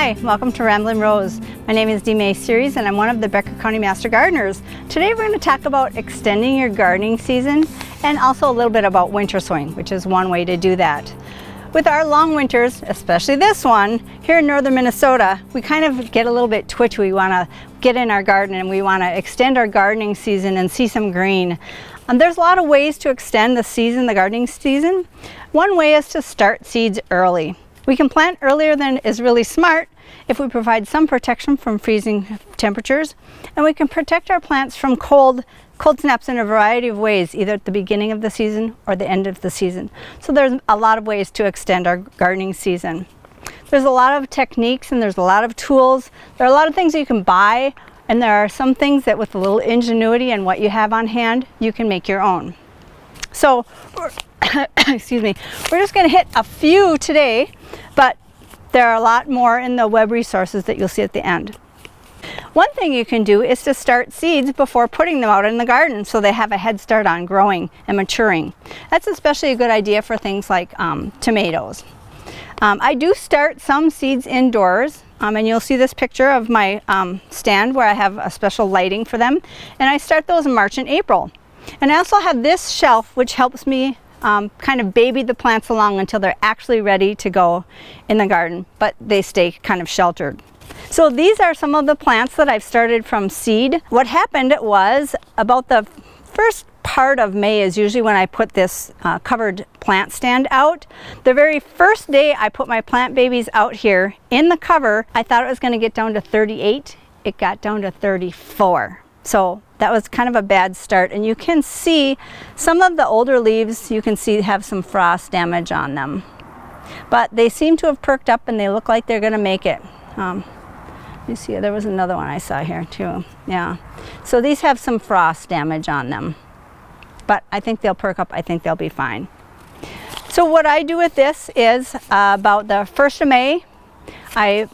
Hi, welcome to Ramblin' Rose. My name is DMae series and I'm one of the Becker County Master Gardeners. Today we're going to talk about extending your gardening season and also a little bit about winter sowing, which is one way to do that. With our long winters, especially this one, here in northern Minnesota, we kind of get a little bit twitchy. We want to get in our garden and we want to extend our gardening season and see some green. There's a lot of ways to extend the season, the gardening season. One way is to start seeds early. We can plant earlier than is really smart if we provide some protection from freezing temperatures, and we can protect our plants from cold snaps in a variety of ways, either at the beginning of the season or the end of the season. So there's a lot of ways to extend our gardening season. There's a lot of techniques and there's a lot of tools. There are a lot of things that you can buy, and there are some things that with a little ingenuity and what you have on hand, you can make your own. So, excuse me, we're just going to hit a few today, but there are a lot more in the web resources that you'll see at the end. One thing you can do is to start seeds before putting them out in the garden so they have a head start on growing and maturing. That's especially a good idea for things like tomatoes. I do start some seeds indoors, and you'll see this picture of my stand where I have a special lighting for them, and I start those in March and April. And I also have this shelf which helps me kind of baby the plants along until they're actually ready to go in the garden, but they stay kind of sheltered. So these are some of the plants that I've started from seed. What happened was about the first part of May is usually when I put this covered plant stand out. The very first day I put my plant babies out here in the cover, I thought it was going to get down to 38. It got down to 34. So that was kind of a bad start, and you can see some of the older leaves, you can see have some frost damage on them. But they seem to have perked up and they look like they're going to make it. You see, there was another one I saw here too. Yeah. So these have some frost damage on them. But I think they'll perk up. I think they'll be fine. So what I do with this is about the 1st of May, I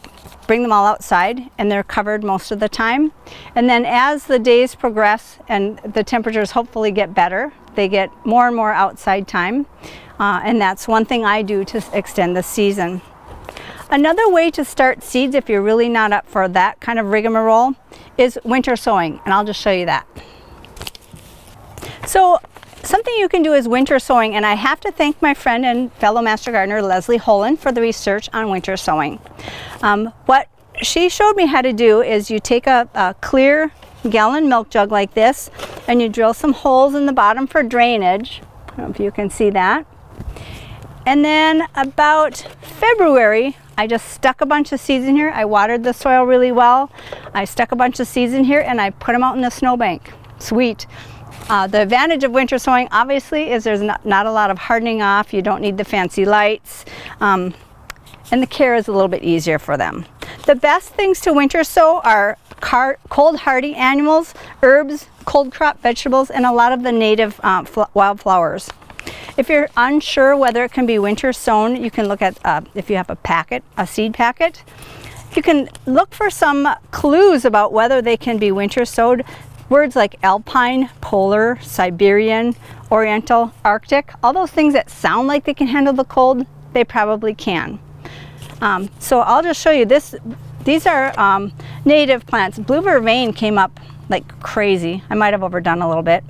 bring them all outside and they're covered most of the time. And then as the days progress and the temperatures hopefully get better, they get more and more outside time. And that's one thing I do to extend the season. Another way to start seeds if you're really not up for that kind of rigmarole is winter sowing, and I'll just show you that. So something you can do is winter sowing, and I have to thank my friend and fellow Master Gardener Leslie Holland for the research on winter sowing. What she showed me how to do is you take a clear gallon milk jug like this and you drill some holes in the bottom for drainage. I don't know if you can see that. And then about February, I just stuck a bunch of seeds in here. I watered the soil really well. I stuck a bunch of seeds in here and I put them out in the snowbank. Sweet. The advantage of winter sowing obviously is there's not a lot of hardening off. You don't need the fancy lights. And the care is a little bit easier for them. The best things to winter sow are cold hardy annuals, herbs, cold crop vegetables, and a lot of the native wildflowers. If you're unsure whether it can be winter sown, you can look at if you have a seed packet. You can look for some clues about whether they can be winter sowed. Words like alpine, polar, Siberian, oriental, Arctic, all those things that sound like they can handle the cold, they probably can. So I'll just show you this. These are native plants. Blue vervain came up like crazy. I might have overdone a little bit.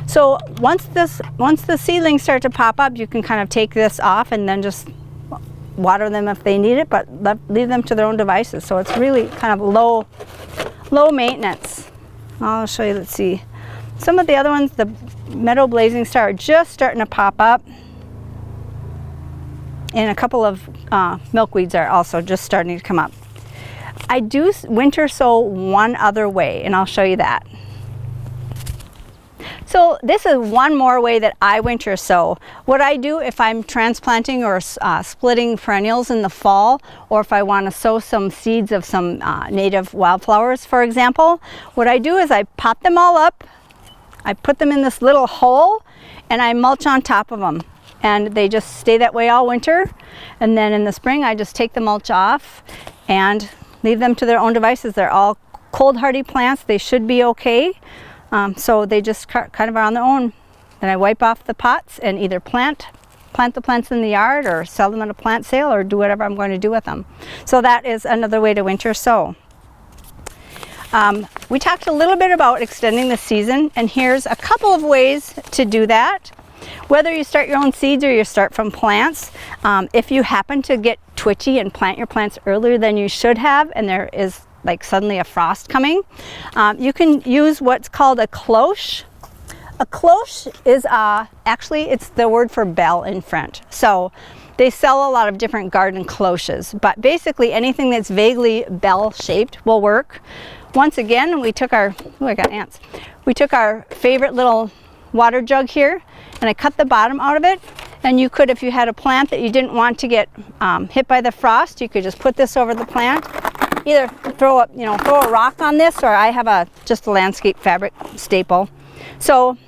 So once the seedlings start to pop up, you can kind of take this off and then just water them if they need it, but leave them to their own devices. So it's really kind of low maintenance. I'll show you, let's see. Some of the other ones, the meadow blazing star, are just starting to pop up. And a couple of milkweeds are also just starting to come up. I do winter sow one other way, and I'll show you that. So this is one more way that I winter sow. What I do if I'm transplanting or splitting perennials in the fall, or if I want to sow some seeds of some native wildflowers, for example, what I do is I pop them all up, I put them in this little hole, and I mulch on top of them. And they just stay that way all winter. And then in the spring, I just take the mulch off and leave them to their own devices. They're all cold hardy plants. They should be okay. So they just kind of are on their own. Then I wipe off the pots and either plant plant the plants in the yard or sell them at a plant sale or do whatever I'm going to do with them. So that is another way to winter sow. We talked a little bit about extending the season, and here's a couple of ways to do that. Whether you start your own seeds or you start from plants, if you happen to get twitchy and plant your plants earlier than you should have, and there is like suddenly a frost coming, you can use what's called a cloche. A cloche is actually, it's the word for bell in French. So they sell a lot of different garden cloches, but basically anything that's vaguely bell shaped will work. Once again, we took our, oh, I got ants. We took our favorite little water jug here, and I cut the bottom out of it. And you could, if you had a plant that you didn't want to get hit by the frost, you could just put this over the plant. Either throw a rock on this, or I have just a landscape fabric staple. So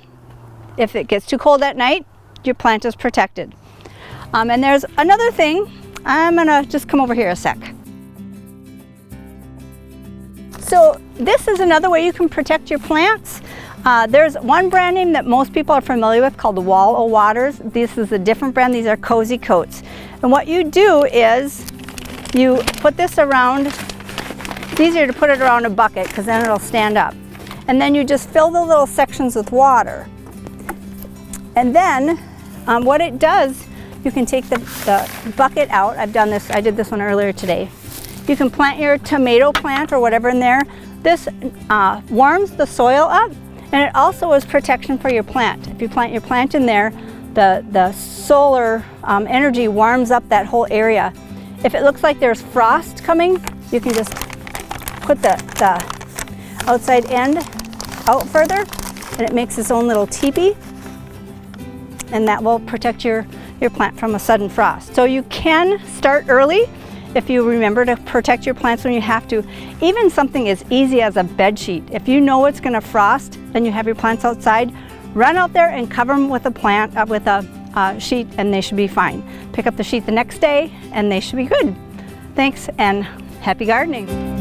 if it gets too cold at night, your plant is protected. And there's another thing. I'm gonna just come over here a sec. So this is another way you can protect your plants. There's one brand name that most people are familiar with called Wall-O-Waters. This is a different brand. These are Cozy Coats. And what you do is you put this around. It's easier to put it around a bucket because then it'll stand up. And then you just fill the little sections with water. And then what it does, you can take the bucket out. I've done this, I did this one earlier today. You can plant your tomato plant or whatever in there. This warms the soil up, and it also is protection for your plant. If you plant your plant in there, the solar energy warms up that whole area. If it looks like there's frost coming, you can just put the outside end out further, and it makes its own little teepee, and that will protect your plant from a sudden frost. So you can start early if you remember to protect your plants when you have to. Even something as easy as a bed sheet. If you know it's going to frost and you have your plants outside, run out there and cover them with a sheet, and they should be fine. Pick up the sheet the next day and they should be good. Thanks, and happy gardening.